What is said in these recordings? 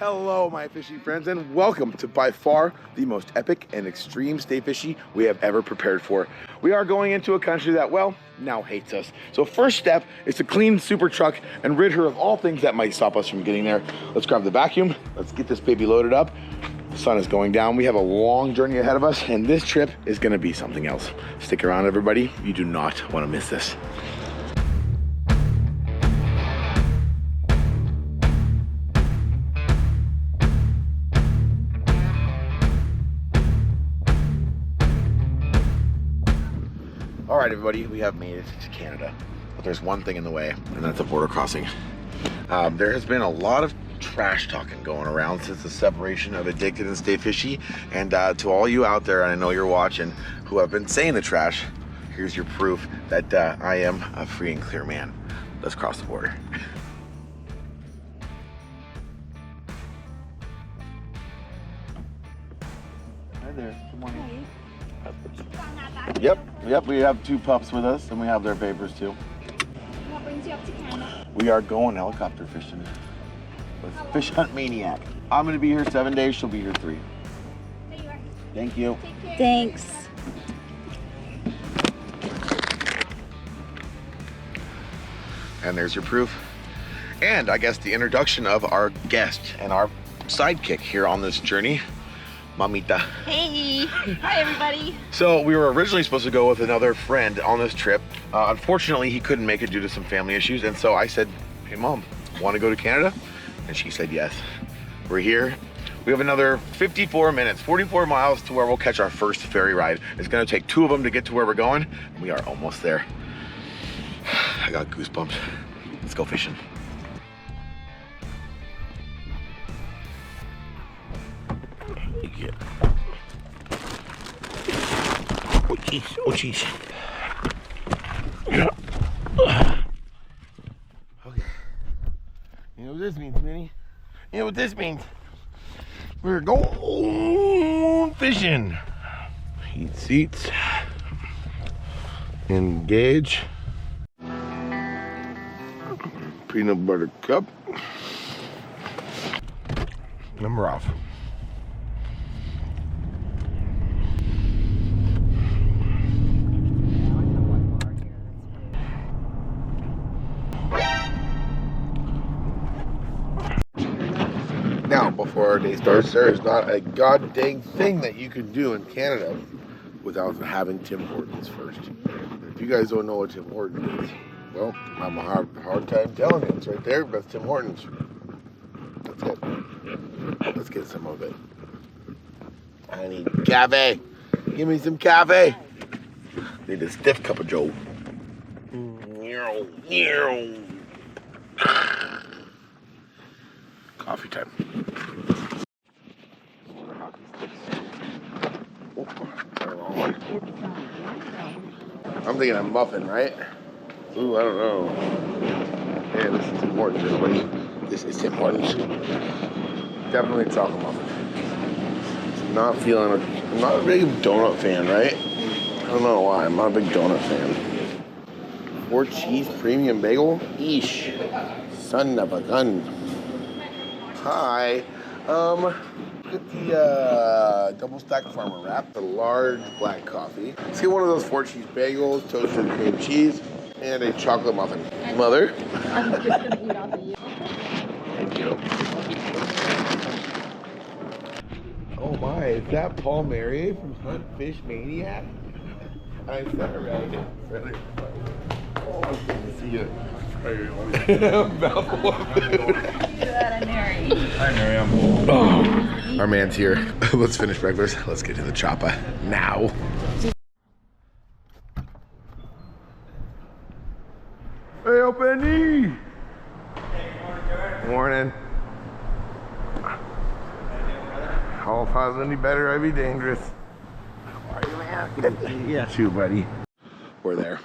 Hello, my fishing friends, and welcome to by far the most epic and extreme stay fishy we have ever prepared for. We are going into a country that, well, now hates us. So first step is to clean Super Truck and rid her of all things that might stop us from getting there. Let's grab the vacuum. Let's get this baby loaded up. The sun is going down. We have a long journey ahead of us, and this trip is gonna be something else. Stick around, everybody. You do not wanna miss this. All right, everybody, we have made it to Canada, but there's one thing in the way, and that's a border crossing. There has been a lot of trash talking going around since the separation of Addicted and Stay Fishy, and to all you out there, and I know you're watching, who have been saying the trash, here's your proof that I am a free and clear man. Let's cross the border. Hi there, good morning. Yep, we have two pups with us, and we have their papers too. What brings you up to Canada? We are going helicopter fishing with Huntfish Maniac. I'm gonna be here 7 days, she'll be here 3. There you are. Thank you. Take care. Thanks. And there's your proof. And I guess the introduction of our guest and our sidekick here on this journey, Mamita. Hey. Hi, everybody. So we were originally supposed to go with another friend on this trip. Unfortunately, he couldn't make it due to some family issues. And so I said, hey, Mom, want to go to Canada? And she said yes. We're here. We have another 54 minutes, 44 miles to where we'll catch our first ferry ride. It's going to take 2 of them to get to where we're going. And we are almost there. I got goosebumps. Let's go fishing. Yeah. Oh jeez, oh jeez. Okay. You know what this means, Minnie? You know what this means? We're going fishing. Heat seats. Engage. Peanut butter cup. And we're off. Now, before our day starts, there is not a god dang thing that you can do in Canada without having Tim Hortons first. If you guys don't know what Tim Hortons is, well, I'm a hard time telling you. It's right there, that's Tim Hortons. That's it. Let's get some of it. I need cafe. Give me some cafe. Need a stiff cup of joe. Coffee time. I'm thinking a muffin, right? Ooh, I don't know. Yeah, this is Tim Hortons, everybody. This is Tim Hortons. Definitely a chocolate muffin. I'm not a big donut fan, right? I don't know why. I'm not a big donut fan. 4 cheese premium bagel? Eesh. Son of a gun. Hi. Get the double stack farmer wrap, the large black coffee. Let's get one of those 4 cheese bagels, toasted cream cheese, and a chocolate muffin. Mother? I'm just gonna eat off of you. Thank you. Oh my, is that Paul Mary from Huntfish Maniac? I said it right. Oh, good to see you. Mouthful of food. Hi, Mary. I'm full. Oh, our man's here. Let's finish breakfast. Let's get to the choppa now. Hey, Openny. Morning. How if I was any better, I'd be dangerous. How are you, man? Yeah. Too, buddy. We're there.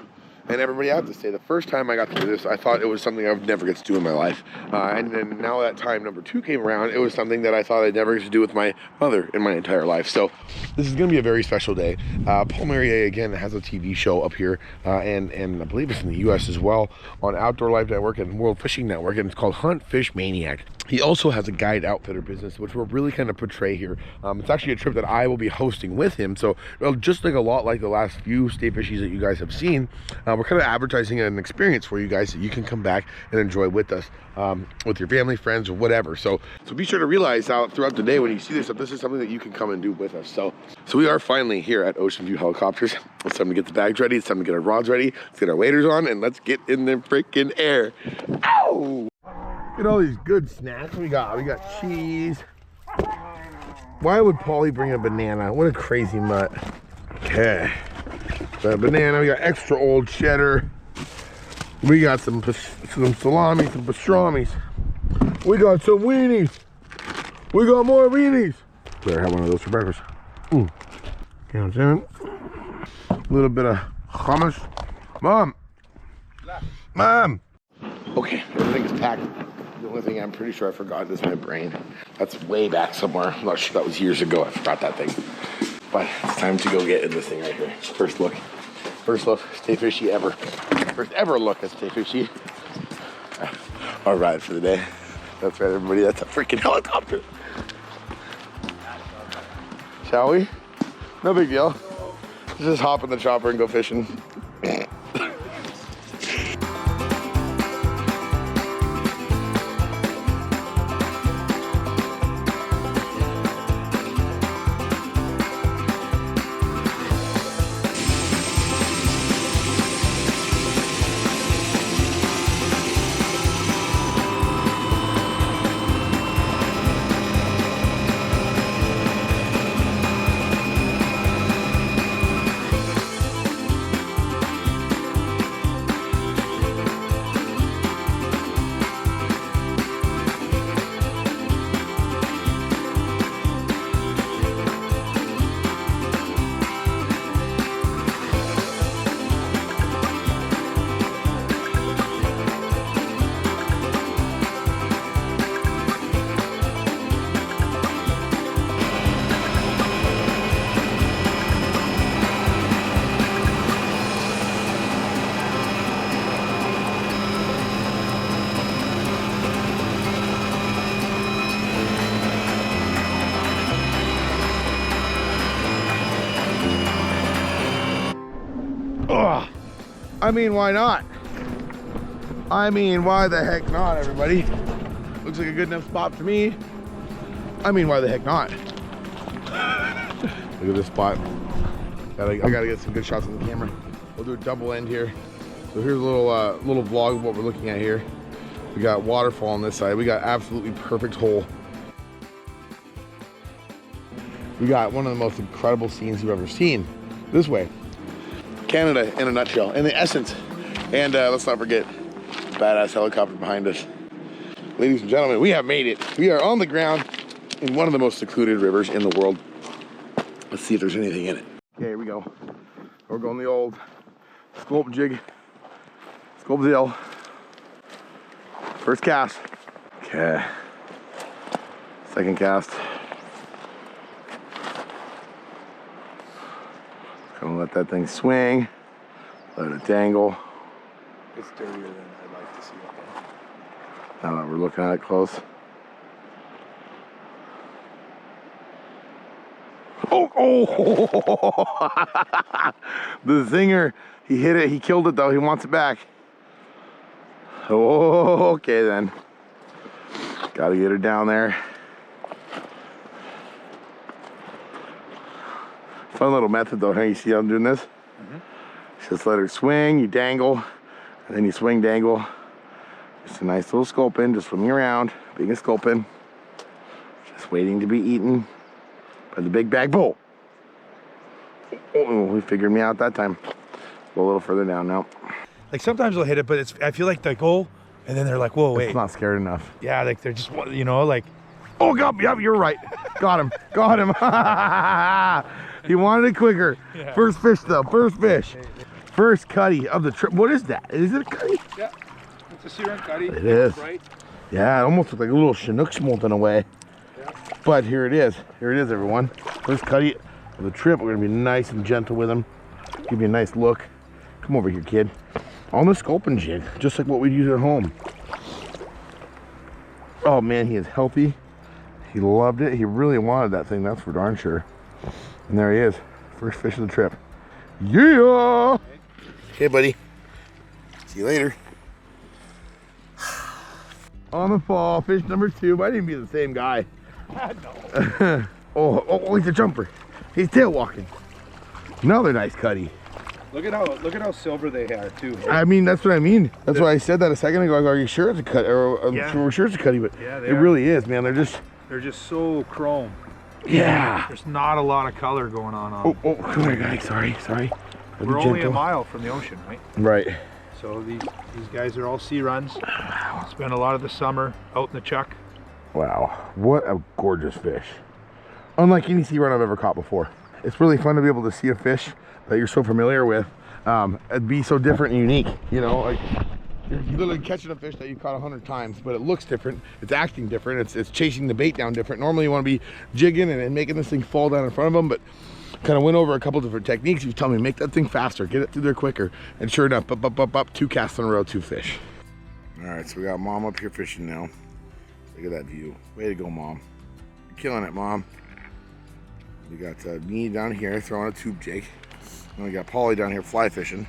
And everybody, I have to say, the first time I got to do this, I thought it was something I would never get to do in my life. And then now that time number 2 came around, it was something that I thought I'd never get to do with my mother in my entire life. So this is going to be a very special day. Paul Mary, again, has a TV show up here, and I believe it's in the U.S. as well, on Outdoor Life Network and World Fishing Network, and it's called Huntfish Maniac. He also has a guide outfitter business, which we're really kind of portray here. It's actually a trip that I will be hosting with him. So just like a lot like the last few Stay Fishies that you guys have seen, we're kind of advertising an experience for you guys that you can come back and enjoy with us, with your family, friends, or whatever. So be sure to realize how throughout the day when you see this stuff, this is something that you can come and do with us. So we are finally here at Ocean View Helicopters. It's time to get the bags ready. It's time to get our rods ready. Let's get our waders on and let's get in the freaking air. Ow! Look at all these good snacks we got. We got cheese. Why would Paulie bring a banana? What a crazy mutt. Okay. Got a banana. We got extra old cheddar. We got some salami, some pastrami's. We got some weenies. We got more weenies. Better have one of those for breakfast. Ooh. You know what I'm saying? A little bit of hummus. Mom. Mom. Okay, everything is packed. The only thing I'm pretty sure I forgot is my brain. That's way back somewhere. I'm not sure, that was years ago. I forgot that thing. But it's time to go get in this thing right here. First look. First look, Stay Fishy ever. First ever look at Stay Fishy. Our ride for the day. That's right, everybody. That's a freaking helicopter. Shall we? No big deal. Let's just hop in the chopper and go fishing. I mean, why not? I mean, why the heck not, everybody? Looks like a good enough spot for me. I mean, why the heck not? Look at this spot. I gotta get some good shots on the camera. We'll do a double end here. So here's a little vlog of what we're looking at here. We got waterfall on this side. We got absolutely perfect hole. We got one of the most incredible scenes you've ever seen. This way. Canada in a nutshell, in the essence. And let's not forget the badass helicopter behind us. Ladies and gentlemen, we have made it. We are on the ground in one of the most secluded rivers in the world. Let's see if there's anything in it. Okay, here we go. We're going the old sculpt jig, sculpt deal. First cast. Okay. Second cast. Gonna let that thing swing, let it dangle. It's dirtier than I'd like to see it. Now that we're looking at it close. Oh! The zinger, he hit it, he killed it though, he wants it back. Oh, okay then. Gotta get her down there. Fun little method though, huh? You see how I'm doing this? Just let her swing, you dangle, and then you swing, dangle. Just a nice little sculpin, just swimming around, being a sculpin. Just waiting to be eaten by the big bag bull. Oh, he figured me out that time. Go a little further down now. Like sometimes they'll hit it, but I feel like they go, and then they're like, whoa, wait. It's not scared enough. Yeah, like they're just, you know, like. Oh, God, yep, you're right. Got him, got him. He wanted it quicker. Yeah. First fish though, first fish. First cutty of the trip. What is that? Is it a cutty? Yeah, it's a serum cutty. It is. Right. Yeah, it almost looks like a little Chinook smolt in a way. Yeah. But here it is. Here it is, everyone. First cutty of the trip. We're gonna be nice and gentle with him. Give you a nice look. Come over here, kid. On the sculpin jig, just like what we'd use at home. Oh man, he is healthy. He loved it. He really wanted that thing, that's for darn sure. And there he is, first fish of the trip. Yeah! Okay, buddy. See you later. On the fall, fish number 2. Might even be the same guy. No. oh, he's a jumper. He's tail walking. Another nice cutty. Look at how silver they are too. I mean, that's what I mean. That's why I said that a second ago. I go, are you sure it's a cut? Or we're sure it's a cutty, but yeah, it really is, man. They're just so chrome. Yeah. There's not a lot of color going on. Oh, come here, guys. Sorry. We're only a mile from the ocean, right? Right. So these guys are all sea runs. Spend a lot of the summer out in the chuck. Wow, what a gorgeous fish. Unlike any sea run I've ever caught before. It's really fun to be able to see a fish that you're so familiar with. It'd be so different and unique, you know, like you're literally catching a fish that you've caught 100 times, but it looks different, it's acting different, it's chasing the bait down different. Normally you want to be jigging and making this thing fall down in front of them, but kind of went over a couple different techniques. You tell me, make that thing faster, get it through there quicker, and sure enough, up, 2 casts in a row, 2 fish. All right, so we got Mom up here fishing now. Look at that view. Way to go, Mom. You're killing it, Mom. We got me down here throwing a tube jig. And we got Paulie down here fly fishing.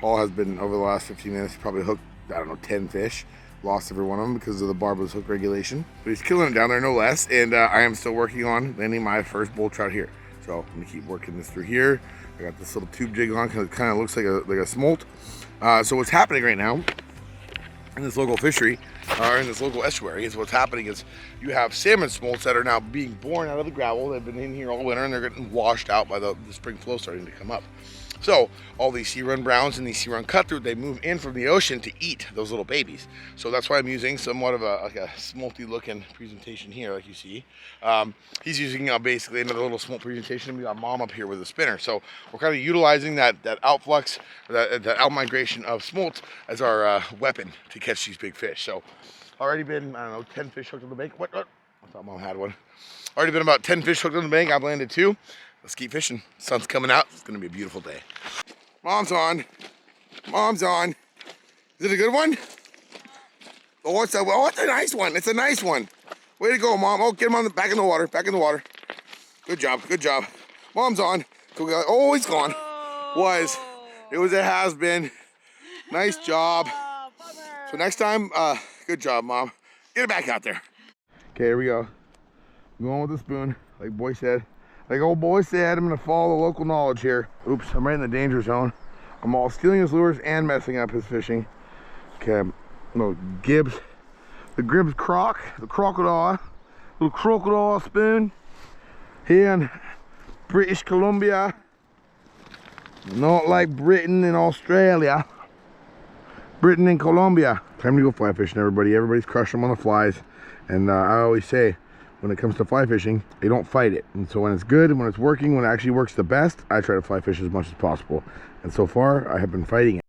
Paul has been, over the last 15 minutes, probably hooked, I don't know, 10 fish. Lost every one of them because of the barbless hook regulation. But he's killing it down there, no less. And I am still working on landing my first bull trout here. So I'm gonna keep working this through here. I got this little tube jig on because it kind of looks like a smolt. So what's happening right now in this local fishery, or in this local estuary, is what's happening is you have salmon smolts that are now being born out of the gravel. They've been in here all winter and they're getting washed out by the spring flow starting to come up. So all these sea run browns and these sea run cutthroat, they move in from the ocean to eat those little babies. So that's why I'm using somewhat of a smolty looking presentation here, like you see. He's using basically another little smolt presentation. We got Mom up here with a spinner. So we're kind of utilizing that outflux, that outmigration of smolt as our weapon to catch these big fish. So already been, I don't know, 10 fish hooked on the bank. What? I thought Mom had one. Already been about 10 fish hooked on the bank. I've landed 2. Let's keep fishing. Sun's coming out. It's gonna be a beautiful day. Mom's on. Mom's on. Is it a good one? Oh, it's a nice one. It's a nice one. Way to go, Mom. Oh, get him on back in the water. Back in the water. Good job. Good job. Mom's on. Oh, he's gone. It was a has-been. Nice job. So next time, good job, Mom. Get it back out there. Okay, here we go. I'm going with the spoon, like boy said. Like old boy said, I'm gonna follow the local knowledge here. Oops, I'm right in the danger zone. I'm all stealing his lures and messing up his fishing. Okay, little Gibbs, the Gibbs croc, the crocodile, little crocodile spoon here in British Columbia. Not like Britain and Australia. Britain and Colombia. Time to go fly fishing, everybody. Everybody's crushing them on the flies. And I always say, when it comes to fly fishing, you don't fight it. And so when it's good, when it's working, when it actually works the best, I try to fly fish as much as possible. And so far, I have been fighting it.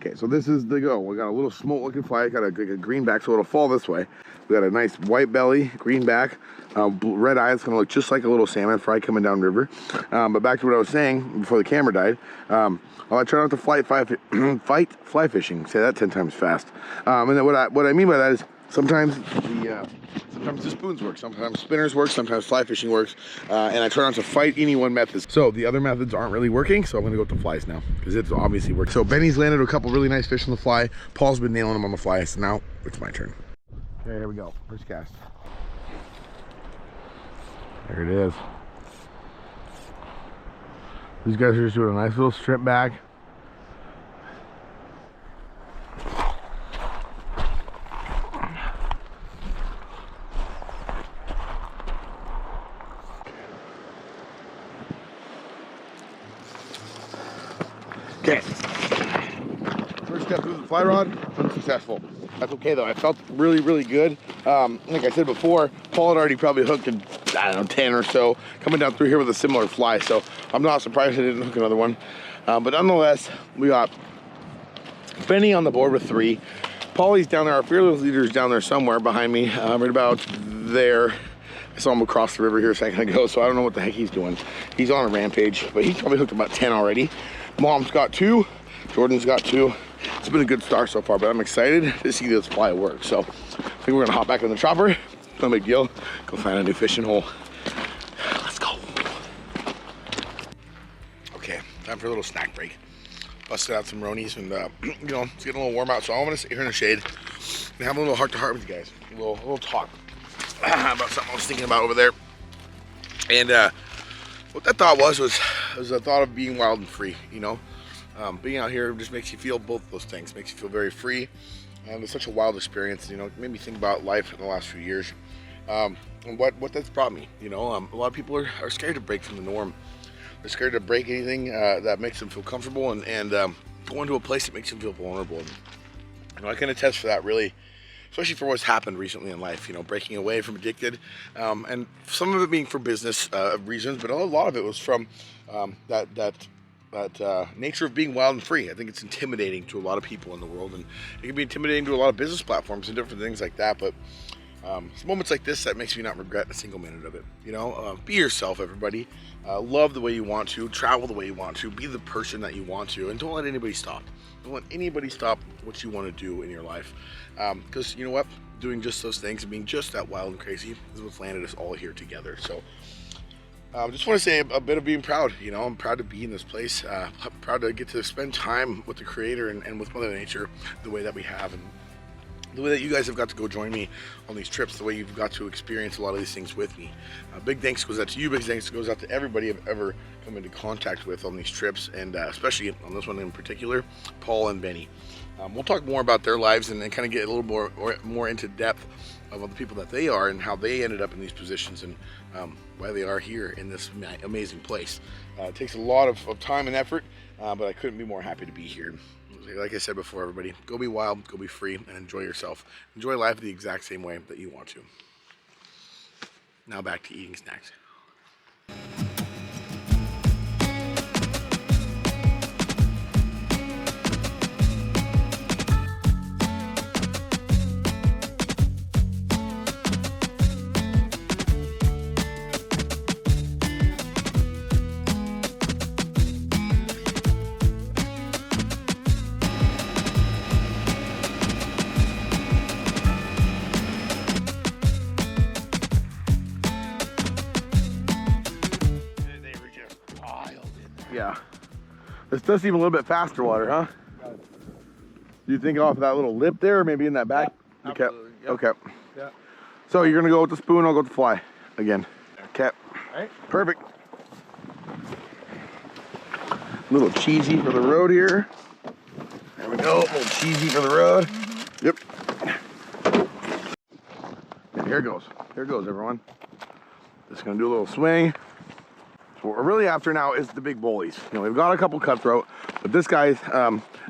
Okay, so this is the go. We got a little smolt looking fly. Got a green back, so it'll fall this way. We got a nice white belly, green back, red eye. It's gonna look just like a little salmon fry coming down river. But back to what I was saying before the camera died. I try not to fight fly fishing. Say that 10 times fast. And then what I mean by that is sometimes the spoons work, sometimes spinners work, sometimes fly fishing works, and I try not to fight any one method. So the other methods aren't really working, so I'm gonna go with the flies now, because it's obviously working. So Benny's landed a couple really nice fish on the fly. Paul's been nailing them on the fly, so now it's my turn. Okay, here we go, first cast. There it is. These guys are just doing a nice little strip bag. Okay, first step through the fly rod, unsuccessful. That's okay though, I felt really, really good. Like I said before, Paul had already probably hooked, I don't know, 10 or so, coming down through here with a similar fly, so I'm not surprised I didn't hook another one. But nonetheless, we got Benny on the board with 3. Paulie's down there, our fearless leader's down there somewhere behind me, right about there. I saw him across the river here a second ago, so I don't know what the heck he's doing. He's on a rampage, but he's probably hooked about 10 already. Mom's got 2, Jordan's got 2, It's been a good start so far, but I'm excited to see this fly work. So I think we're gonna hop back on the chopper. No big deal. Go find a new fishing hole. Let's go. Okay, time for a little snack break. Busted out some Ronies and you know, it's getting a little warm out, so I'm gonna sit here in the shade and have a little heart-to-heart with you guys. A little talk about something I was thinking about over there. And what that thought was the thought of being wild and free, you know? Being out here just makes you feel both those things. Makes you feel very free. It's such a wild experience, you know. It made me think about life in the last few years. And what that's brought me, you know. A lot of people are scared to break from the norm. They're scared to break anything that makes them feel comfortable and go into a place that makes them feel vulnerable. And, you know, I can attest for that, really, especially for what's happened recently in life, you know, breaking away from addicted, and some of it being for business reasons, but a lot of it was from that nature of being wild and free. I think it's intimidating to a lot of people in the world, and it can be intimidating to a lot of business platforms and different things like that, but it's moments like this that makes me not regret a single minute of it. You know, be yourself, everybody. Love the way you want to, travel the way you want to, be the person that you want to, and don't let anybody stop. Don't let anybody stop what you want to do in your life. Because you know what? Doing just those things and being just that wild and crazy is what's landed us all here together. So just want to say a bit of being proud. You know, I'm proud to be in this place. I'm proud to get to spend time with the Creator and with Mother Nature the way that we have, and the way that you guys have got to go join me on these trips, the way you've got to experience a lot of these things with me. Big thanks goes out to you, big thanks goes out to everybody I've ever come into contact with on these trips, and especially on this one in particular, Paul and Benny. We'll talk more about their lives and kind of get a little more into depth of the people that they are and how they ended up in these positions, and why they are here in this amazing place. It takes a lot of time and effort, but I couldn't be more happy to be here. Like I said before, everybody, go be wild, go be free, and enjoy yourself. Enjoy life the exact same way that you want to. Now back to eating snacks. Yeah. This does seem a little bit faster water, huh? Do you think off that little lip there, or maybe in that back? Yeah, okay. yeah. Okay. Yeah. So you're gonna go with the spoon, I'll go with the fly again. Okay. All right. Perfect. A little cheesy for the road here. There we go. A little cheesy for the road. Yep. And here it goes. Here it goes, everyone. Just gonna do a little swing. What we're really after now is the big bullies. You know, we've got a couple cutthroat, but this guy's,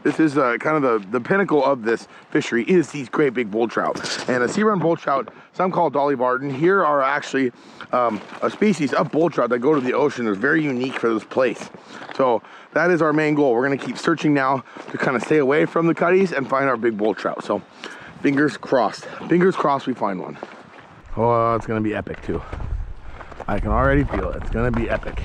this is kind of the pinnacle of this fishery is these great big bull trout. And a sea-run bull trout, some call Dolly Varden, here are actually a species of bull trout that go to the ocean. They're very unique for this place. So that is our main goal. We're gonna keep searching now to kind of stay away from the cutties and find our big bull trout. So fingers crossed we find one. Oh, it's gonna be epic too. I can already feel it. It's gonna be epic.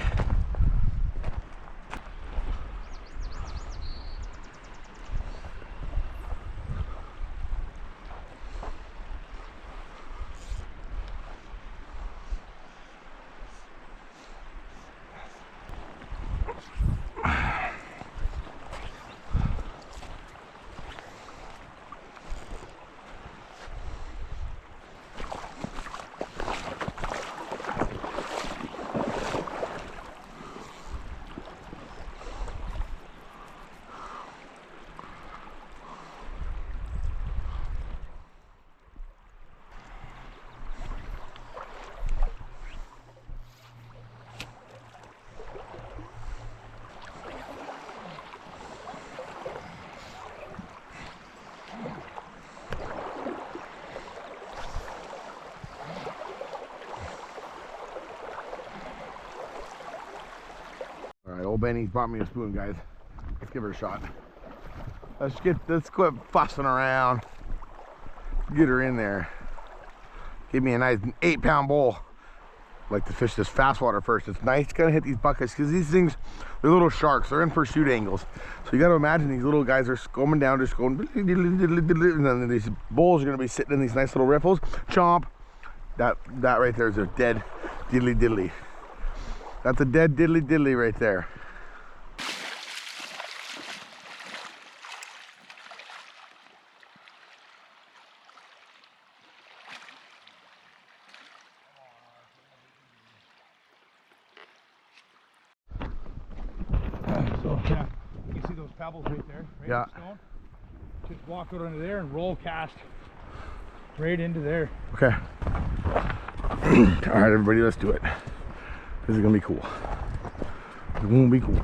Old Benny's brought me a spoon, guys. Let's give her a shot. Let's quit fussing around. Get her in there. Give me a nice 8-pound bowl. like to fish this fast water first. It's nice to kind of hit these buckets because these things, they're little sharks. They're in pursuit angles. So you got to imagine these little guys are coming down, just going, and then these bulls are going to be sitting in these nice little riffles. Chomp. That right there is a dead diddly diddly. That's a dead diddly diddly right there. So yeah, you can see those pebbles right there, right? Yeah. The stone. Just walk out under there and roll cast right into there. Okay. All right, everybody, let's do it. This is gonna be cool. It's gonna be cool.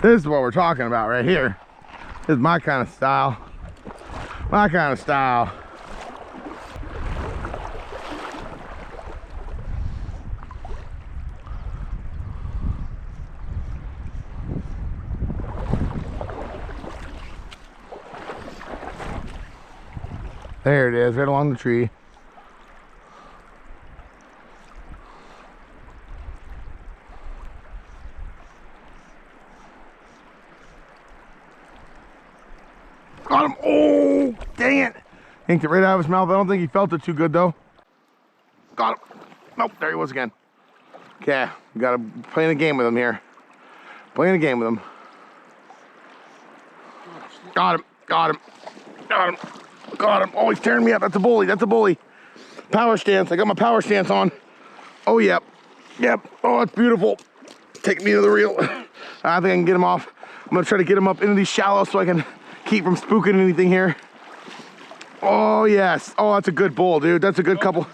This is what we're talking about right here. This is my kind of style. My kind of style. There it is, right along the tree. Got him. Oh, dang it. Yanked it right out of his mouth. I don't think he felt it too good, though. Got him. Nope, there he was again. Okay, we got to play a game with him here. Playing a game with him. Got him. Got him. Got him. Got him. Oh, he's tearing me up. That's a bully. That's a bully. Power stance. I got my power stance on. Oh, yep. Yep. Oh, it's beautiful. Take me to the reel. I think I can get him off. I'm going to try to get him up into these shallows so I can keep from spooking anything here. Oh, yes. Oh, that's a good bull, dude. That's a good couple.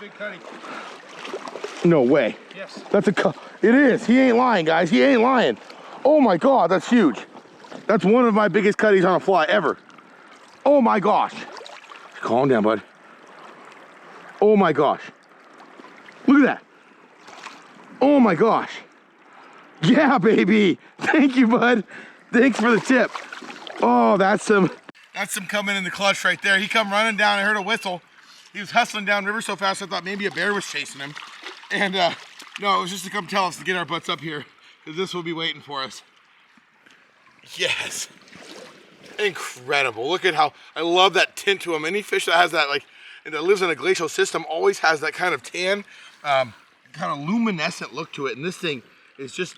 No way. Yes. That's a it is. He ain't lying, guys. He ain't lying. Oh, my God. That's huge. That's one of my biggest cutties on a fly ever. Oh, my gosh. Calm down, bud. Oh my gosh. Look at that. Oh my gosh. Yeah, baby. Thank you, bud. Thanks for the tip. Oh, that's some coming in the clutch right there. He come running down. I heard a whistle. He was hustling down river so fast I thought maybe a bear was chasing him. And no, it was just to come tell us to get our butts up here, because this will be waiting for us. Yes. Incredible. Look at how, I love that tint to him. Any fish that has that, like, that lives in a glacial system always has that kind of tan, kind of luminescent look to it. And this thing is just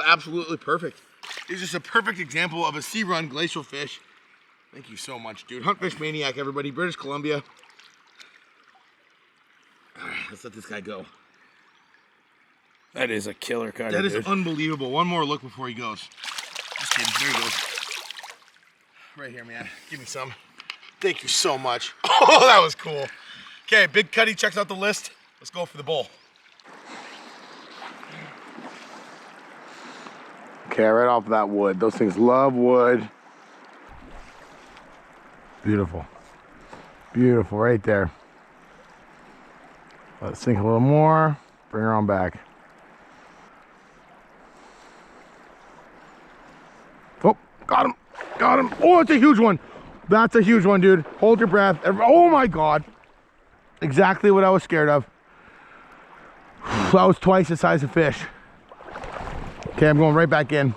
absolutely perfect. It's just a perfect example of a sea run glacial fish. Thank you so much, dude. Huntfish Maniac, everybody. British Columbia. All right, let's let this guy go. That is a killer cut. That is unbelievable. One more look before he goes. Just kidding. There he goes. Right here, man. Give me some. Thank you so much. Oh, that was cool. Okay, big cutty checks out the list. Let's go for the bull. Okay, right off of that wood. Those things love wood. Beautiful. Beautiful right there. Let's sink a little more. Bring her on back. Oh, got him. Got him. Oh, it's a huge one. That's a huge one, dude. Hold your breath. Oh my God. Exactly what I was scared of. That was twice the size of fish. Okay, I'm going right back in.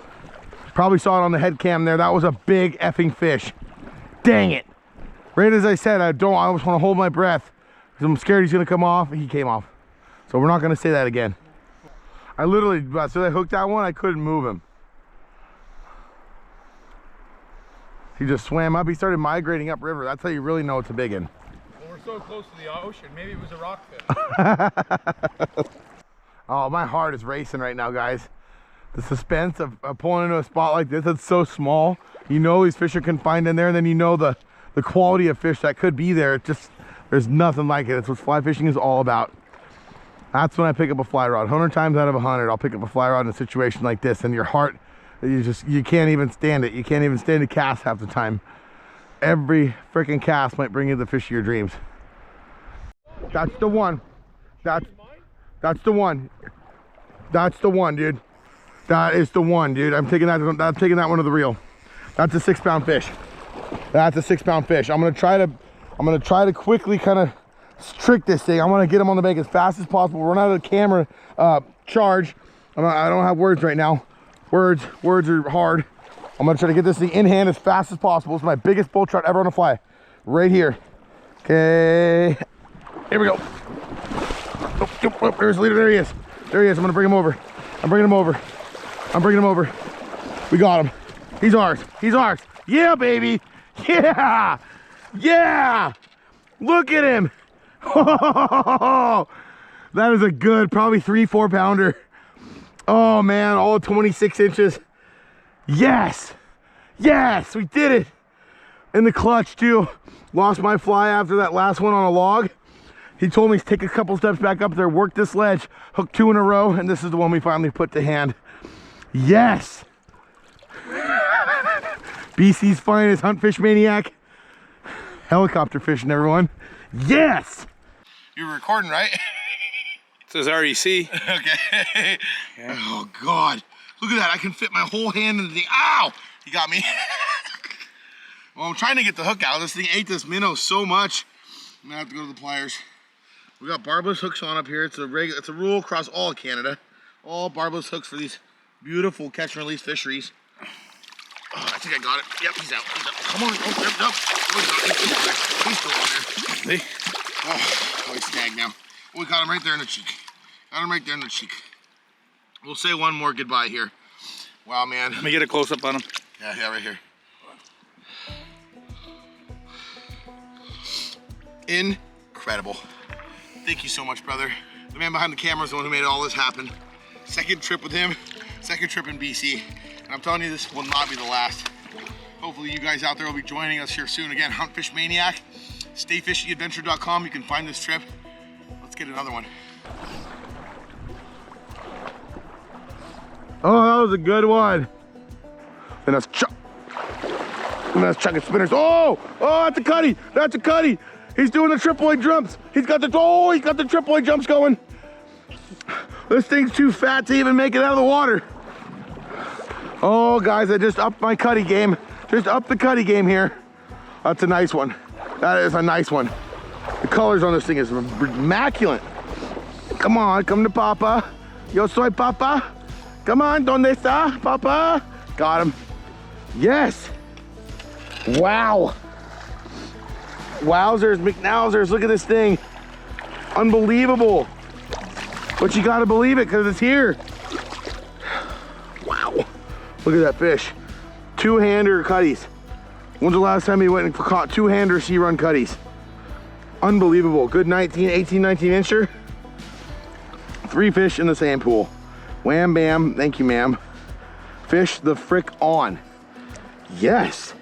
Probably saw it on the head cam there. That was a big effing fish. Dang it. Right as I said, I just want to hold my breath because I'm scared he's going to come off. He came off. So we're not going to say that again. I literally, so I hooked that one, I couldn't move him. He just swam up. He started migrating upriver. That's how you really know it's a big one. Well, we're so close to the ocean. Maybe it was a rockfish. Oh, my heart is racing right now, guys. The suspense of pulling into a spot like this, it's so small. You know these fish are confined in there, and then you know the quality of fish that could be there. It just, there's nothing like it. It's what fly fishing is all about. That's when I pick up a fly rod. 100 times out of 100, I'll pick up a fly rod in a situation like this, and your heart, you can't even stand it. You can't even stand a cast half the time. Every freaking cast might bring you the fish of your dreams. That's the one. That's the one. That's the one, dude. That is the one, dude. I'm taking that one to the reel. That's a 6-pound fish. That's a 6-pound fish. I'm gonna try to quickly kind of trick this thing. I want to get him on the bank as fast as possible. Run out of the camera charge. I don't have words right now. Words are hard. I'm gonna try to get this thing in hand as fast as possible. It's my biggest bull trout ever on a fly. Right here. Okay. Here we go. Oh, there's the leader. There he is. There he is. I'm gonna bring him over. I'm bringing him over. I'm bringing him over. We got him. He's ours. He's ours. Yeah, baby. Yeah. Yeah. Look at him. Oh, that is a good, probably 3-4 pounder. Oh man, all 26 inches. Yes. Yes, we did it. In the clutch too. Lost my fly after that last one on a log. He told me to take a couple steps back up there, work this ledge, hook 2 in a row, and this is the one we finally put to hand. Yes. BC's finest Huntfish Maniac. Helicopter fishing, everyone. Yes. You're recording, right? It says REC. Okay. Oh God. Look at that. I can fit my whole hand in the thing. Ow! You got me. Well, I'm trying to get the hook out. This thing ate this minnow so much. I'm gonna have to go to the pliers. We got barbless hooks on up here. It's a rule across all of Canada. All barbless hooks for these beautiful catch and release fisheries. Oh, I think I got it. Yep, he's out. He's out. Come on. Oh, yep. Oh, he's still on there. See? Oh, he's snagged now. Oh, we got him right there in the cheek. Got him right there in the cheek. We'll say one more goodbye here. Wow, man. Let me get a close up on him. Yeah, right here. Incredible. Thank you so much, brother. The man behind the camera is the one who made all this happen. Second trip with him, second trip in BC. And I'm telling you, this will not be the last. Hopefully you guys out there will be joining us here soon. Again, Huntfish Maniac, stayfishyadventure.com. You can find this trip. Let's get another one. Oh, that was a good one. And that's chucking spinners. Oh, that's a cutty. That's a cutty. He's doing the triploid jumps. He's got the triploid jumps going. This thing's too fat to even make it out of the water. Oh, guys, I just upped my cutty game. Just upped the cutty game here. That's a nice one. That is a nice one. The colors on this thing is immaculate. Come on, come to Papa. Yo soy Papa. Come on, ¿dónde está, Papa? Got him. Yes. Wow. Wowzers, McNowzers, look at this thing. Unbelievable. But you gotta believe it because it's here. Wow. Look at that fish. Two-hander cutties. When's the last time you went and caught two-hander sea run cutties? Unbelievable. Good 18, 19 incher. 3 fish in the same pool. Wham bam, thank you ma'am. Fish the frick on. Yes.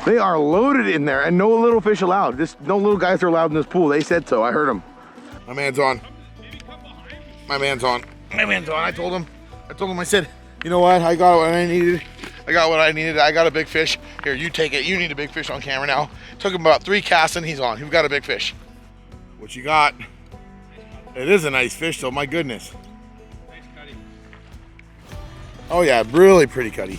They are loaded in there and no little fish allowed. No little guys are allowed in this pool. They said so, I heard them. My man's on. My man's on. My man's on. I told him, I said, you know what? I got what I needed. I got what I needed. I got a big fish. Here, you take it. You need a big fish on camera now. Took him about 3 casts and he's on. We've got a big fish. What you got? It is a nice fish though, my goodness. Nice cutty. Oh yeah, really pretty cutty.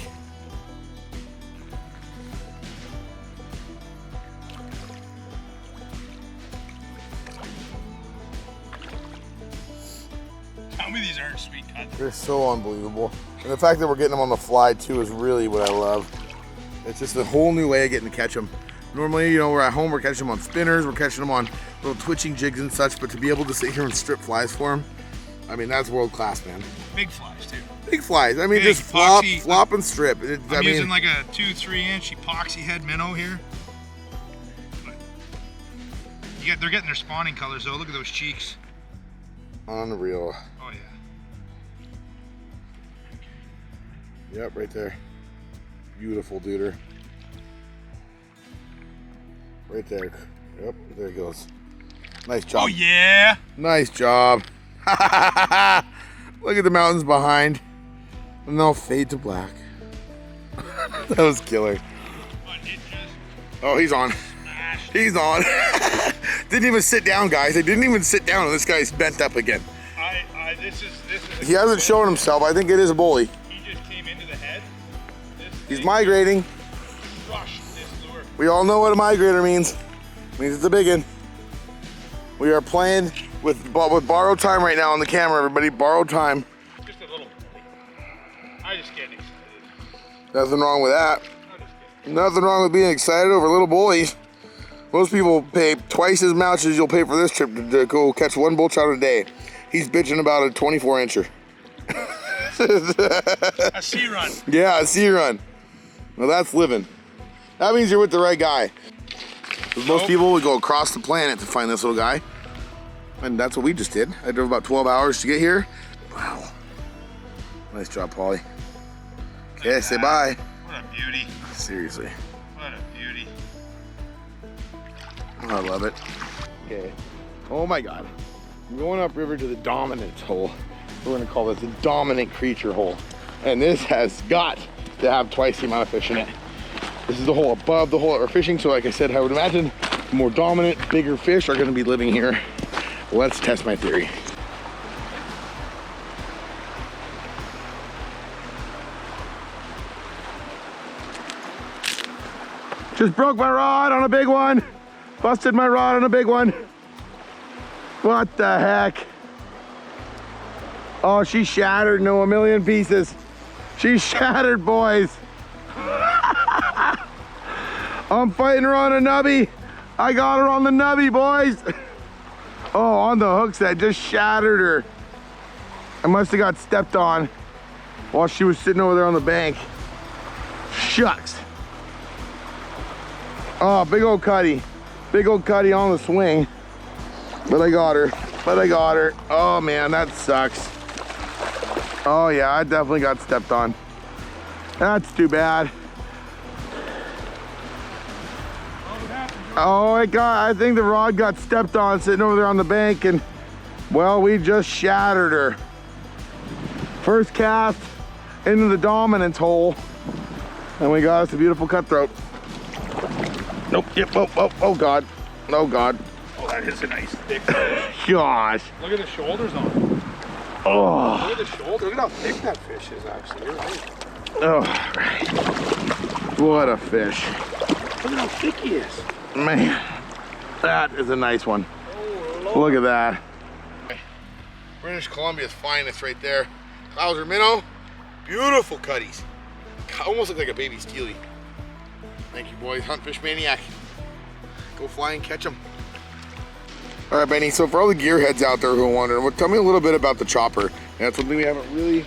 Tell me these aren't sweet cuts. They're so unbelievable. And the fact that we're getting them on the fly too is really what I love. It's just a whole new way of getting to catch them. Normally, you know, we're at home, we're catching them on spinners, we're catching them on little twitching jigs and such, but to be able to sit here and strip flies for them, I mean, that's world class, man. Big flies too. Big flies. I mean, Big, just foxy, flop and strip. I'm using like a 2-3 inch epoxy head minnow here. But they're getting their spawning colors though. Look at those cheeks. Unreal. Oh yeah. Yep, right there. Beautiful duder. Right there. Yep, there he goes. Nice job. Oh yeah. Nice job. Look at the mountains behind. And they'll fade to black. That was killer. Oh, he's on. He's on. Didn't even sit down, guys. They didn't even sit down, and this guy's bent up again. This is. He hasn't shown himself. I think it is a bully. He just came into the head. He's migrating. Crushed this lure. We all know what a migrator means. It means it's a big one. We are playing with borrowed time right now on the camera, everybody. Borrowed time. Just a little. I just get excited. Nothing wrong with that. Nothing wrong with being excited over little boys. Most people pay twice as much as you'll pay for this trip to go catch one bull trout a day. He's bitching about a 24-incher. A sea run. Yeah, a sea run. Well, that's living. That means you're with the right guy. Most people would go across the planet to find this little guy. And that's what we just did. I drove about 12 hours to get here. Wow. Nice job, Paulie. Okay, say bye. What a beauty. Seriously. What a beauty. Oh, I love it. Okay. Oh my God. I'm going upriver to the dominant hole. We're gonna call this the dominant creature hole. And this has got to have twice the amount of fish in it. This is the hole above the hole that we're fishing. So like I said, I would imagine more dominant, bigger fish are gonna be living here. Let's test my theory. Just broke my rod on a big one. Busted my rod on a big one. What the heck? Oh, she shattered into a million pieces. She shattered, boys. I'm fighting her on a nubby. I got her on the nubby, boys. Oh, on the hooks that just shattered her. I must have got stepped on while she was sitting over there on the bank. Shucks. Oh, big old cutty. Big old cutty on the swing. But I got her. But I got her. Oh man, that sucks. Oh yeah, I definitely got stepped on. That's too bad. Oh, I think the rod got stepped on sitting over there on the bank, and well, we just shattered her. First cast into the dominance hole, and we got us a beautiful cutthroat. Nope, yep, oh God, oh God. Oh, that is a nice thick fish. Gosh. Look at the shoulders on it. Oh. Look at the shoulders. Look at how thick that fish is, actually. You're right. Oh, right. What a fish. Look at how thick he is. Man, that is a nice one. Oh, Look at that. British Columbia's finest right there. Clouser minnow, beautiful cutties. Almost look like a baby steely. Thank you, boys. Huntfish Maniac. Go fly and catch them. All right, Benny, so for all the gearheads out there who are wondering, well, tell me a little bit about the chopper. And that's something we haven't really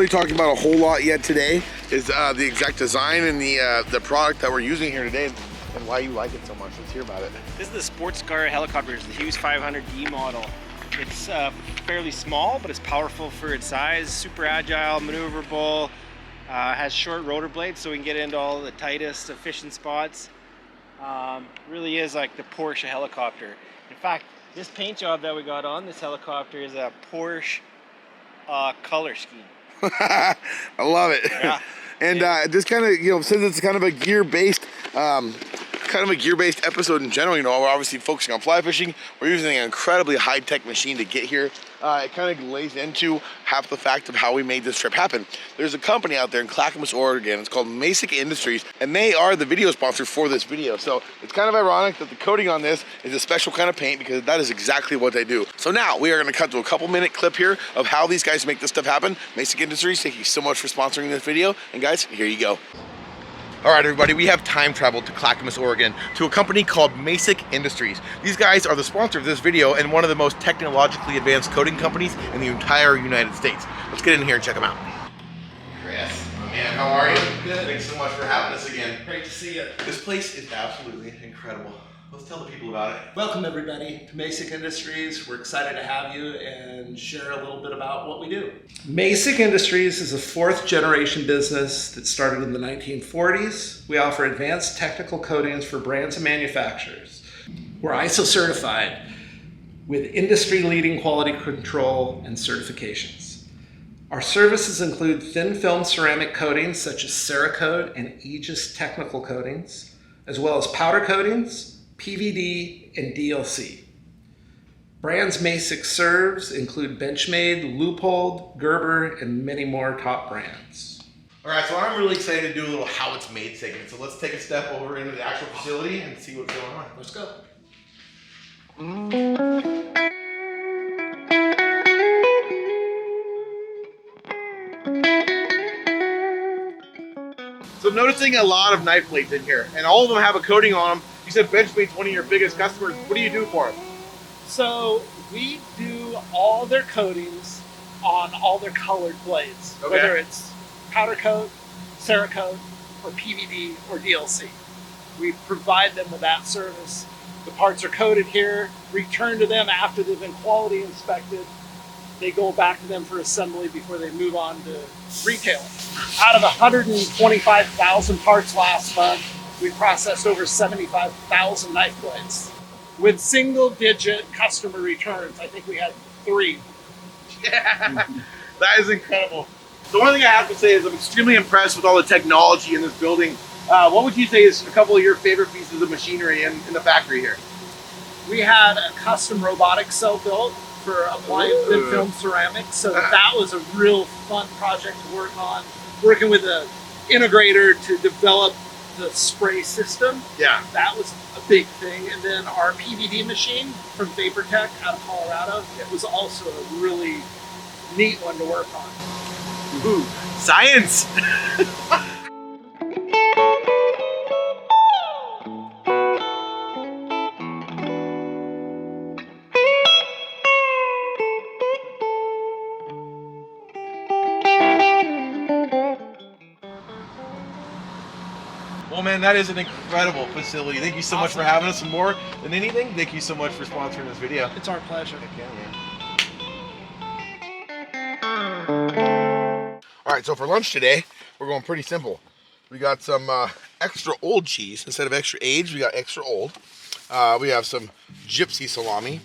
talked about a whole lot yet today, is the exact design and the product that we're using here today and why you like it so much. Let's hear about it. This is the sports car helicopter. It's the Hughes 500D model. It's fairly small, but it's powerful for its size, super agile, maneuverable, has short rotor blades so we can get into all the tightest, efficient spots. Really is like the Porsche helicopter. In fact, this paint job that we got on this helicopter is a Porsche color scheme. I love it. Yeah. And just kind of, since it's kind of a gear-based episode in general, we're obviously focusing on fly fishing. We're using an incredibly high-tech machine to get here. It kind of lays into half the fact of how we made this trip happen. There's a company out there in Clackamas, Oregon. It's called Masick Industries, and they are the video sponsor for this video. So it's kind of ironic that the coating on this is a special kind of paint, because that is exactly what they do. So now we are going to cut to a couple-minute clip here of how these guys make this stuff happen. Masick Industries, thank you so much for sponsoring this video. And guys, here you go. All right, everybody, we have time traveled to Clackamas, Oregon, to a company called Masick Industries. These guys are the sponsor of this video and one of the most technologically advanced coating companies in the entire United States. Let's get in here and check them out. Chris, my man, how are you? Good. Thanks so much for having us again. Great to see you. This place is absolutely incredible. Let's tell the people about it. Welcome everybody to Masick Industries. We're excited to have you and share a little bit about what we do. Masick Industries is a fourth generation business that started in the 1940s. We offer advanced technical coatings for brands and manufacturers. We're ISO certified with industry leading quality control and certifications. Our services include thin film ceramic coatings such as Cerakote and Aegis technical coatings, as well as powder coatings, PVD, and DLC. Brands Masick serves include Benchmade, Leupold, Gerber, and many more top brands. All right, so I'm really excited to do a little how it's made segment. So let's take a step over into the actual facility and see what's going on. Let's go. So I'm noticing a lot of knife blades in here, and all of them have a coating on them. You said Benchmade's one of your biggest customers. What do you do for them? So we do all their coatings on all their colored blades, Okay. whether it's powder coat, Cerakote, or PVD or DLC. We provide them with that service. The parts are coated here, returned to them after they've been quality inspected. They go back to them for assembly before they move on to retailing. Out of 125,000 parts last month, we processed over 75,000 knife blades. With single-digit customer returns, I think we had 3. Yeah, that is incredible. The one thing I have to say is I'm extremely impressed with all the technology in this building. What would you say is a couple of your favorite pieces of machinery in the factory here? We had a custom robotic cell built for applying thin film ceramics, so that was a real fun project to work on. Working with an integrator to develop the spray system, Yeah. that was a big thing. And then our PVD machine from VaporTech out of Colorado, it was also a really neat one to work on. Ooh, science! Well, man, that is an incredible facility. Thank you so much for having us. And more than anything, thank you so much for sponsoring this video. It's our pleasure. All right, so for lunch today, we're going pretty simple. We got some extra old cheese. Instead of extra aged, we got extra old. We have some gypsy salami,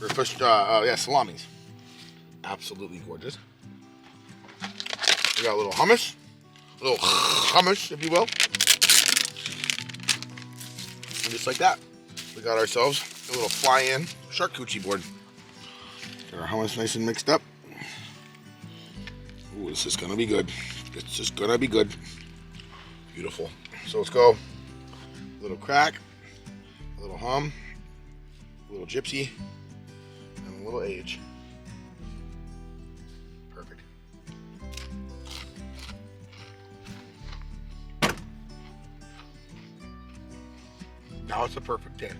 or fish, salamis. Absolutely gorgeous. We got a little hummus, if you will. And just like that, we got ourselves a little fly-in charcuterie board. Get our hummus nice and mixed up. Ooh, this is gonna be good. It's just gonna be good. Beautiful. So let's go. A little crack, a little hum, a little gypsy, and a little age. Perfect. Now it's a perfect 10.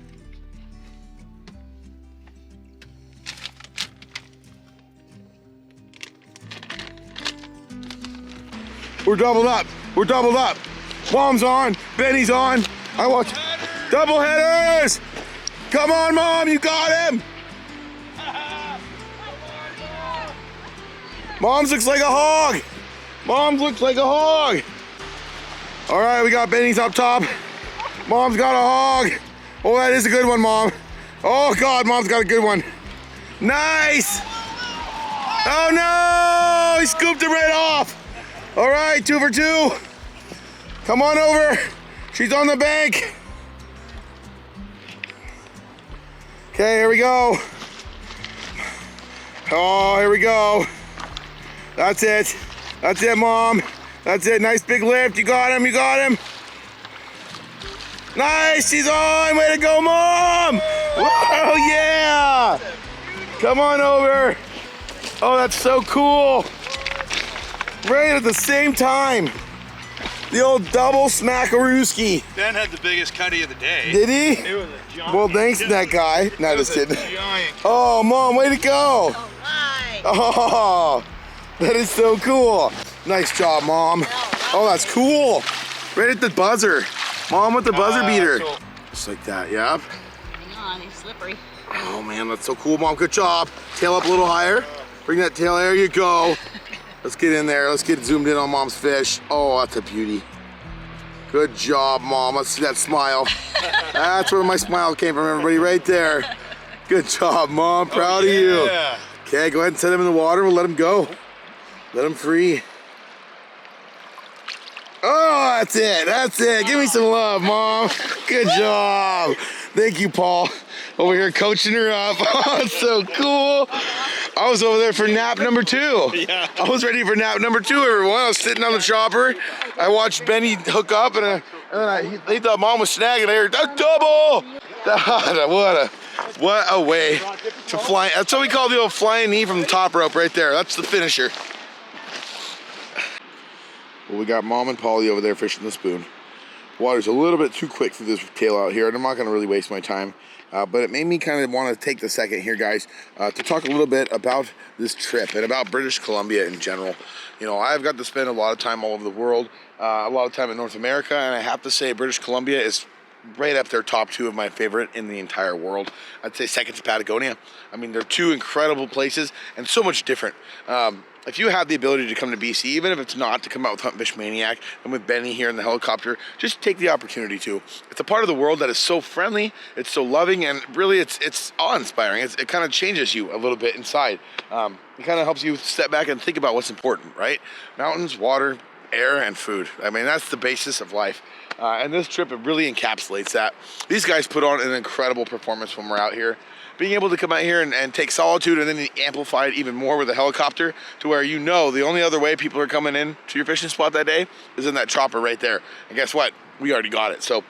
We're doubled up. We're doubled up. Mom's on. Benny's on. I watch. Double headers. Come on, Mom. You got him. Mom's looks like a hog. Mom's looks like a hog. All right, we got Benny's up top. Mom's got a hog. Oh, that is a good one, Mom. Oh, God, Mom's got a good one. Nice. Oh, no. He scooped it right off. All right, 2 for 2. Come on over. She's on the bank. Okay, here we go. Oh, here we go. That's it. That's it, Mom. That's it. Nice big lift. You got him. You got him. Nice. She's on. Way to go, Mom. Whoa, yeah. Come on over. Oh, that's so cool. Right at the same time. The old double smackarooski. Ben had the biggest cutty of the day. Did he? It was a giant. Well, thanks to that guy. Not just kidding. Giant. Oh, Mom, way to go. All right. Oh, that is so cool. Nice job, Mom. Oh, that's cool. Right at the buzzer. Mom with the buzzer beater. Cool. Just like that, yep. Hang on, he's slippery. Oh, man, that's so cool, Mom. Good job. Tail up a little higher. Bring that tail, there you go. Let's get in there. Let's get zoomed in on Mom's fish. Oh, that's a beauty. Good job, Mom. Let's see that smile. That's where my smile came from, everybody, right there. Good job, Mom. Proud of you. Okay, go ahead and set him in the water. We'll let him go. Let him free. Oh, that's it. That's it. Give me some love, Mom. Good job. Thank you, Paul. Over here coaching her up. Oh, it's so cool. I was over there for nap number 2. Yeah. I was ready for nap number 2, everyone. I was sitting on the chopper. I watched Benny hook up, and they thought Mom was snagging. I heard, that's double. What a What a way to fly. That's what we call the old flying knee from the top rope right there. That's the finisher. Well, we got Mom and Polly over there fishing the spoon. Water's a little bit too quick for this tail out here, and I'm not going to really waste my time. But it made me kind of want to take the second here, guys, to talk a little bit about this trip and about British Columbia in general. You know, I've got to spend a lot of time all over the world, a lot of time in North America, and I have to say British Columbia is right up there, top 2 of my favorite in the entire world. I'd say second to Patagonia. I mean, they're 2 incredible places and so much different. If you have the ability to come to BC, even if it's not to come out with Huntfish Maniac and with Benny here in the helicopter, just take the opportunity to. It's a part of the world that is so friendly, it's so loving, and really it's awe-inspiring. It kind of changes you a little bit inside. It kind of helps you step back and think about what's important, right? Mountains, water, air, and food. I mean, that's the basis of life. And this trip, it really encapsulates that. These guys put on an incredible performance when we're out here. Being able to come out here and take solitude and then amplify it even more with a helicopter to where you know the only other way people are coming in to your fishing spot that day is in that chopper right there. And guess what? We already got it. So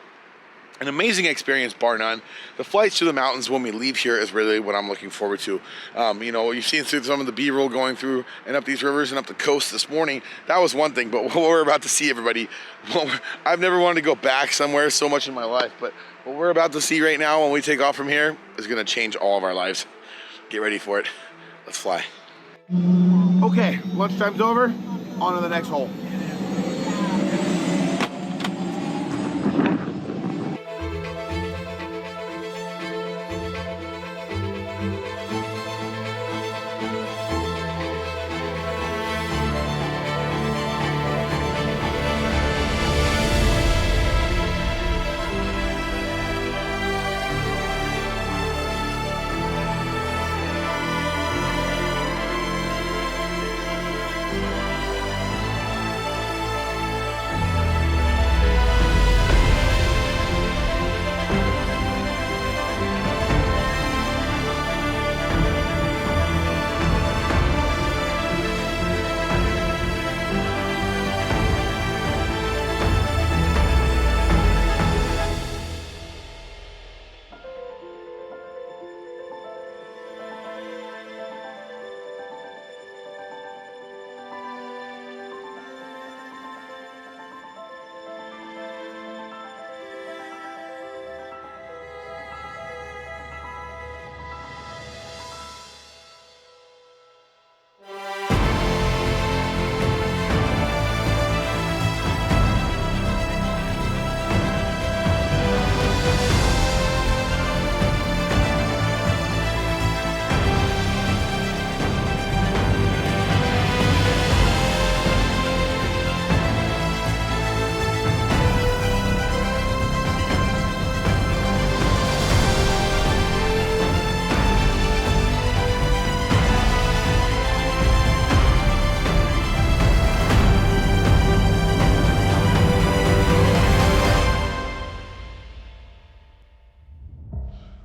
an amazing experience, bar none. The flights to the mountains when we leave here is really what I'm looking forward to. You know, you've seen through some of the B-roll going through and up these rivers and up the coast this morning. That was one thing, but what we're about to see, everybody, I've never wanted to go back somewhere so much in my life, but what we're about to see right now when we take off from here is gonna change all of our lives. Get ready for it. Let's fly. Okay, lunchtime's over. On to the next hole.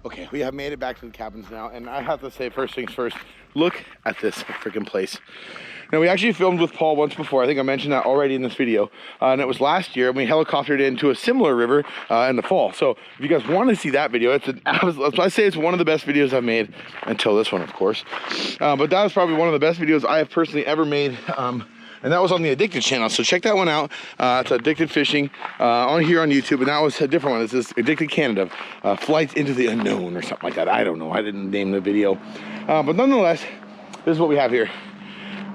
Okay, we have made it back to the cabins now, and I have to say, first things first, look at this freaking place. Now, we actually filmed with Paul once before. I think I mentioned that already in this video, and it was last year, and we helicoptered into a similar river in the fall. So if you guys want to see that video, I say it's one of the best videos I've made, until this one, of course. But that was probably one of the best videos I have personally ever made. And that was on the Addicted channel, so check that one out. It's Addicted Fishing on here on YouTube, and that was a different one. It's this Addicted Canada, Flights into the Unknown or something like that. I don't know, I didn't name the video. But nonetheless, this is what we have here.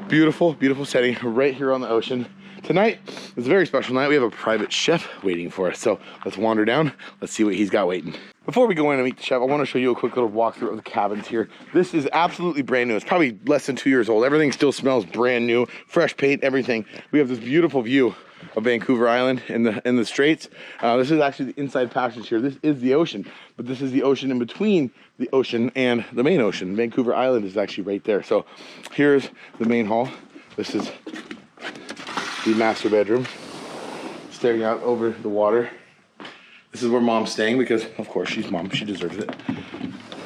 Beautiful, beautiful setting right here on the ocean. Tonight is a very special night. We have a private chef waiting for us, so let's wander down. Let's see what he's got waiting. Before we go in and meet the chef, I want to show you a quick little walkthrough of the cabins here. This is absolutely brand new. It's probably less than 2 years old. Everything still smells brand new, fresh paint, everything. We have this beautiful view of Vancouver Island in the Straits. This is actually the inside passage here. This is the ocean, but this is the ocean in between the ocean and the main ocean. Vancouver Island is actually right there. So here's the main hall. This is the master bedroom, staring out over the water. This is where Mom's staying because, of course, she's Mom. She deserves it.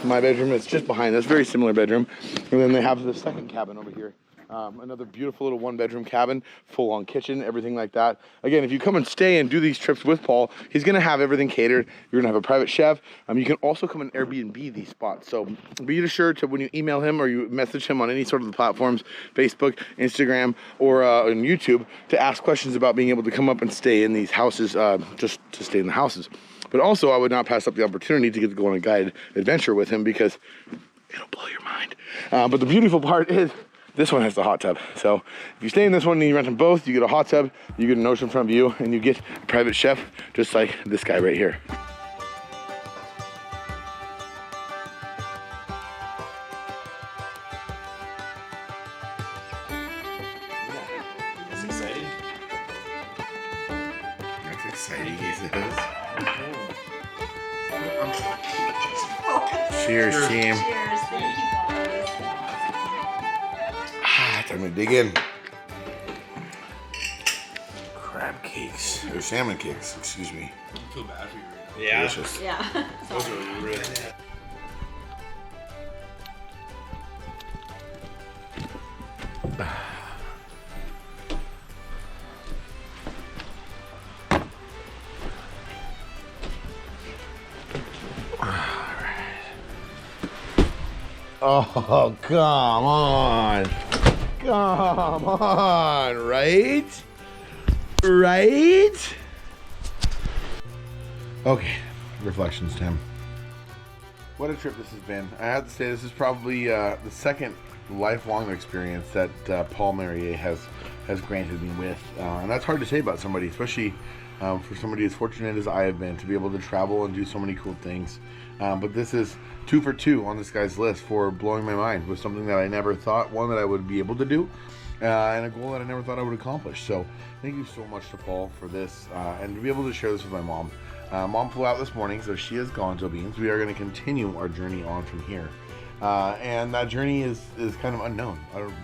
My bedroom is just behind this, very similar bedroom. And then they have the second cabin over here Another beautiful little 1-bedroom cabin, full-on kitchen, everything like that. Again, if you come and stay and do these trips with Paul, he's gonna have everything catered. You're gonna have a private chef. You can also come and Airbnb these spots. So be sure to, when you email him or you message him on any sort of the platforms, Facebook, Instagram, or on YouTube, to ask questions about being able to come up and stay in these houses, just to stay in the houses. But also, I would not pass up the opportunity to get to go on a guided adventure with him, because it'll blow your mind. But the beautiful part is, this one has the hot tub. So if you stay in this one and you rent them both, you get a hot tub, you get an oceanfront view, and you get a private chef, just like this guy right here. That's exciting. That's exciting, he says. Cheers, team. Cheers. Thank you, guys. Time to dig in. Crab cakes, or salmon cakes, excuse me. I feel bad for you right now. Yeah. Delicious. Yeah. Those are really Oh, come on. Come on, right? Right? Okay, reflections time. What a trip this has been. I have to say, this is probably the second lifelong experience that Paul Marier has granted me with. And that's hard to say about somebody, especially for somebody as fortunate as I have been to be able to travel and do so many cool things. But this is 2 for 2 on this guy's list for blowing my mind with something that I never thought, one, that I would be able to do, and a goal that I never thought I would accomplish. So thank you so much to Paul for this, and to be able to share this with my mom. Mom flew out this morning, so she is gone, to Beans. We are going to continue our journey on from here. And that journey is kind of unknown.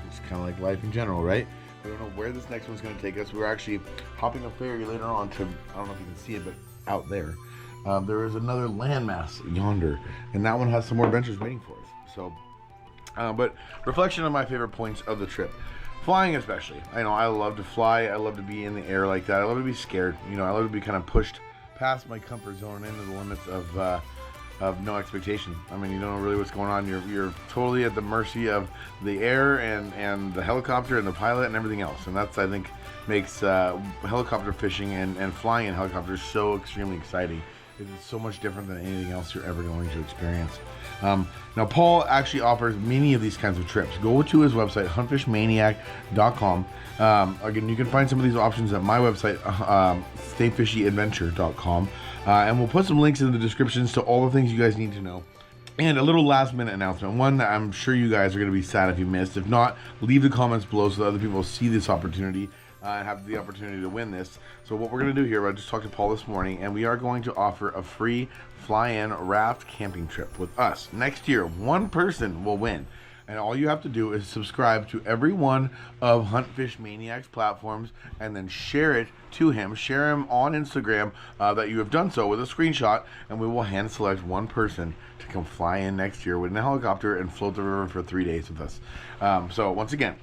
It's kind of like life in general, right? We don't know where this next one's going to take us. We're actually hopping a ferry later on to, I don't know if you can see it, but out there. There is another landmass yonder, and that one has some more adventures waiting for us. So, but reflection on my favorite points of the trip. Flying especially. I know I love to fly. I love to be in the air like that. I love to be scared. You know, I love to be kind of pushed past my comfort zone into the limits of no expectation. I mean, you don't know really what's going on. You're totally at the mercy of the air and the helicopter and the pilot and everything else. And that's, I think, makes helicopter fishing and flying in helicopters so extremely exciting. It's so much different than anything else you're ever going to experience. Now, Paul actually offers many of these kinds of trips. Go to his website, huntfishmaniac.com. Again, you can find some of these options at my website, stayfishyadventure.com. And we'll put some links in the descriptions to all the things you guys need to know. And a little last minute announcement, one that I'm sure you guys are going to be sad if you missed. If not, leave the comments below so that other people see this opportunity and have the opportunity to win this. So what we're going to do here, I just talked to Paul this morning, and we are going to offer a free fly-in raft camping trip with us. Next year, one person will win. And all you have to do is subscribe to every one of Huntfish Maniac's platforms and then share it to him. Share him on Instagram that you have done so with a screenshot, and we will hand select one person to come fly in next year with a helicopter and float the river for 3 days with us. So once again,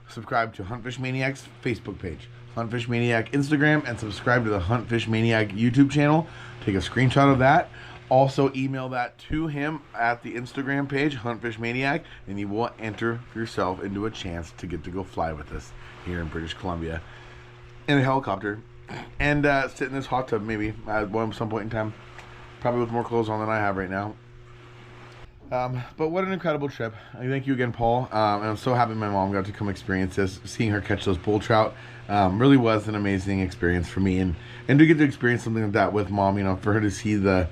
subscribe to Huntfish Maniac's Facebook page, Huntfish Maniac Instagram, and subscribe to the Huntfish Maniac YouTube channel. Take a screenshot of that. Also email that to him at the Instagram page, Huntfish Maniac, and you will enter yourself into a chance to get to go fly with us here in British Columbia in a helicopter and sit in this hot tub maybe at some point in time, probably with more clothes on than I have right now. But what an incredible trip. Thank you again, Paul. And I'm so happy my mom got to come experience this. Seeing her catch those bull trout really was an amazing experience for me. And to get to experience something like that with mom, you know, for her to see the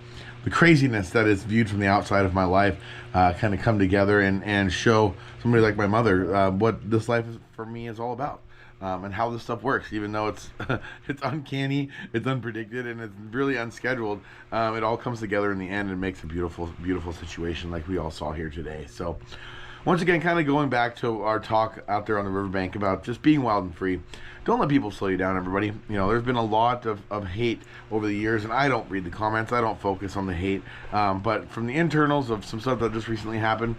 craziness that is viewed from the outside of my life kind of come together and show somebody like my mother what this life is, for me, is all about. And how this stuff works, even though it's it's uncanny, it's unpredicted, and it's really unscheduled. It all comes together in the end and makes a beautiful, beautiful situation like we all saw here today. So, once again, kind of going back to our talk out there on the riverbank about just being wild and free. Don't let people slow you down, everybody. You know, there's been a lot of hate over the years, and I don't read the comments. I don't focus on the hate. But from the internals of some stuff that just recently happened,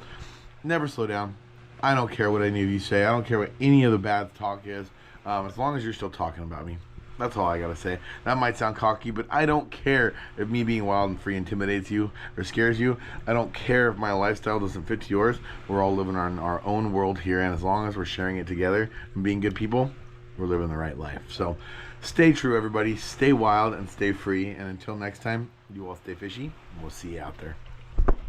never slow down. I don't care what any of you say. I don't care what any of the bad talk is. As long as you're still talking about me. That's all I gotta say. That might sound cocky, but I don't care if me being wild and free intimidates you or scares you. I don't care if my lifestyle doesn't fit yours. We're all living in our own world here, and as long as we're sharing it together and being good people, we're living the right life. So stay true, everybody. Stay wild and stay free. And until next time, you all stay fishy, and we'll see you out there.